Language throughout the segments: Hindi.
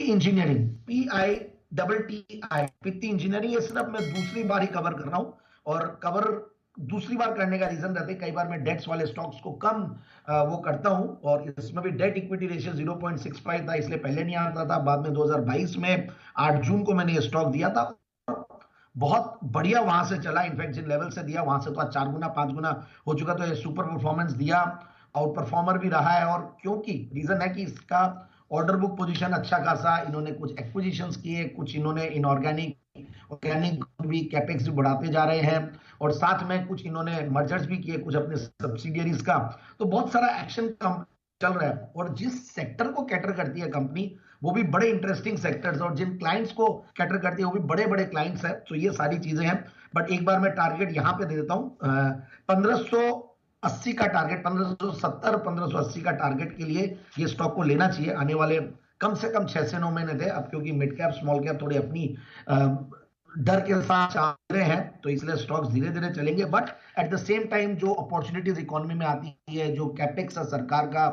इंजीनियरिंग, PITTI, पित्ती इंजीनियरिंग, ये सिर्फ मैं दूसरी बार ही कवर कर रहा हूं। और कवर दूसरी बार करने का रीजन रहता है, कई बार मैं डेट्स वाले स्टॉक्स को कम वो करता हूं, और इसमें भी डेट इक्विटी रेशियो 0.65 था, इसलिए पहले नहीं आता था। बाद में 2022 में 8 जून को मैंने ये स्टॉक दिया था, बहुत बढ़िया वहां से चला। इनफैक्ट जिन लेवल से दिया वहां से तो आज 4 गुना 5 गुना हो चुका। तो ये सुपर परफॉर्मेंस दिया, आउट परफॉर्मर भी रहा है। और क्योंकि रीजन है कि इसका ऑर्डर बुक पोजीशन अच्छा खासा, इन्होंने कुछ एक्विजिशंस किए, कुछ इन्होंने इनऑर्गेनिक ऑर्गेनिक भी कैपेक्स भी बढ़ाते जा रहे हैं, और साथ में कुछ इन्होंने मर्जर्स भी किए कुछ अपने सब्सिडियरीज का। तो बहुत सारा एक्शन चल रहा है। और जिस सेक्टर को कैटर करती है कंपनी, वो भी बड़े इंटरेस्टिंग सेक्टर्स, और जिन क्लाइंट्स को कैटर करती है वो भी बड़े बड़े क्लाइंट्स हैं। तो ये सारी चीजें हैं। बट एक बार मैं टारगेट यहां पे दे देता हूं, 1580 का टारगेट, 1570 1580 का टारगेट के लिए ये स्टॉक को लेना चाहिए आने वाले कम से कम 6 से 9 महीने थे। अब क्योंकि मिड कैप स्मॉल कैप थोड़ी अपनी डर के साथ चल रहे हैं, तो इसलिए स्टॉक्स धीरे धीरे चलेंगे। But at the same time जो अपॉर्चुनिटीज इकोनॉमी में आती है, जो कैपेक्स है सरकार का,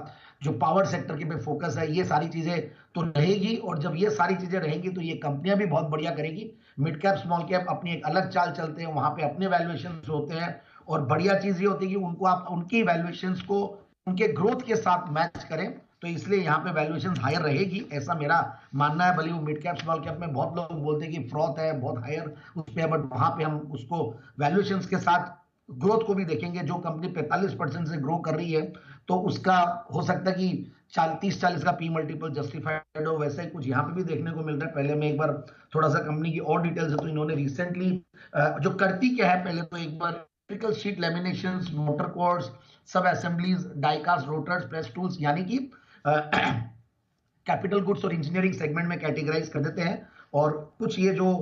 जो पावर सेक्टर के पे फोकस है, ये सारी चीजें तो रहेगी। और जब ये सारी चीजें रहेंगी तो ये कंपनियां भी बहुत बढ़िया करेगी। मिड कैप स्मॉल कैप अपनी एक अलग चाल चलते हैं, वहां पे अपने वैल्यूएशन होते हैं। और बढ़िया चीज ये होती है कि उनको आप उनकी वैल्यूएशंस को उनके ग्रोथ के साथ मैच करें, तो इसलिए यहाँ पे वैल्यूएशन हायर रहेगी, ऐसा मेरा मानना है। भले वो मिड कैप स्मॉल कैप में बहुत लोग बोलते हैं कि फ्रॉथ है, बहुत हायर उस पे, बट वहां पे हम उसको वैल्यूएशंस के साथ ग्रोथ को भी देखेंगे। जो कंपनी 45% से ग्रो कर रही है, तो उसका हो सकता है कि 30-40 का पी मल्टीपल जस्टिफाइड हो। वैसे ही कुछ यहाँ पे भी देखने को मिल रहा है। पहले मैं एक बार थोड़ा सा कंपनी की और डिटेल्स है, तो इन्होंने रिसेंटली जो करती क्या है, पहले तो एक बार electrical sheet laminations, motor cores, sub assemblies, diecast, rotors, press tools, यानी कि कैपिटल गुड्स और इंजीनियरिंग सेगमेंट में कैटेगराइज कर देते हैं। और कुछ ये जो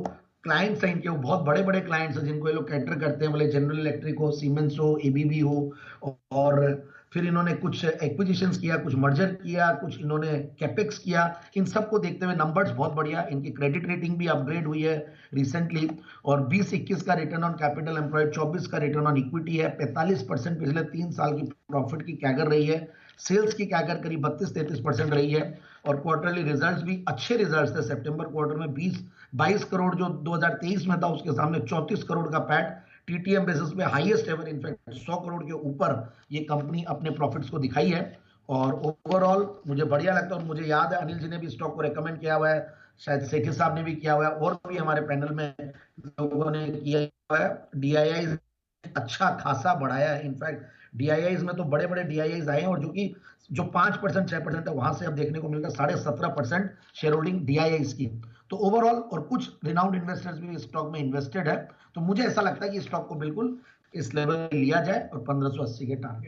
क्लाइंट्स हैं इनके, वो बहुत बड़े बड़े क्लाइंट्स हैं जिनको ये लोग कैटर करते हैं, बोले जनरल इलेक्ट्रिक हो, सीमेंस हो, एबीबी हो। और फिर इन्होंने कुछ एक्विजिशंस किया, कुछ मर्जर किया, कुछ इन्होंने कैपेक्स किया। इन सबको देखते हुए नंबर्स बहुत बढ़िया, इनकी क्रेडिट रेटिंग भी अपग्रेड हुई है रिसेंटली। और 20-21 का रिटर्न ऑन कैपिटल एम्प्लॉयड, 24 का रिटर्न ऑन इक्विटी है, 45% पिछले 3 साल की प्रॉफिट की कैगर रही है, सेल्स की कैगर करीब 32-33% रही है। और क्वार्टरली रिजल्ट्स भी अच्छे रिजल्ट्स थे। सितंबर क्वार्टर में 22 करोड़ जो 2023 में था, उसके सामने 34 करोड़ का पैट, टीटीएम बेसिस पे हाईएस्ट एवर, इनफैक्ट 100 करोड़ के ऊपर ये कंपनी अपने प्रॉफिट्स को दिखाई है। और ओवरऑल मुझे बढ़िया लगता है। और मुझे याद है अनिल जी ने भी स्टॉक को रेकमेंड किया हुआ है, शायद सेठी साहब ने भी किया हुआ है, और भी हमारे पैनल में लोगों ने किया हुआ है। डीआईआई अच्छा खासा बढ़ाया है। इनफैक्ट डीआईआईज में तो बड़े बड़े डीआईआईज आए हैं, और जो 5% 6% है, वहां से अब देखने को मिलता है 17.5% शेयर होल्डिंग डीआईआईज की। तो ओवरऑल, और कुछ रिनाउंड इन्वेस्टर्स भी स्टॉक में इन्वेस्टेड है। तो मुझे ऐसा लगता है कि स्टॉक को बिल्कुल इस लेवल लिया जाए, और 1580 के टारगेट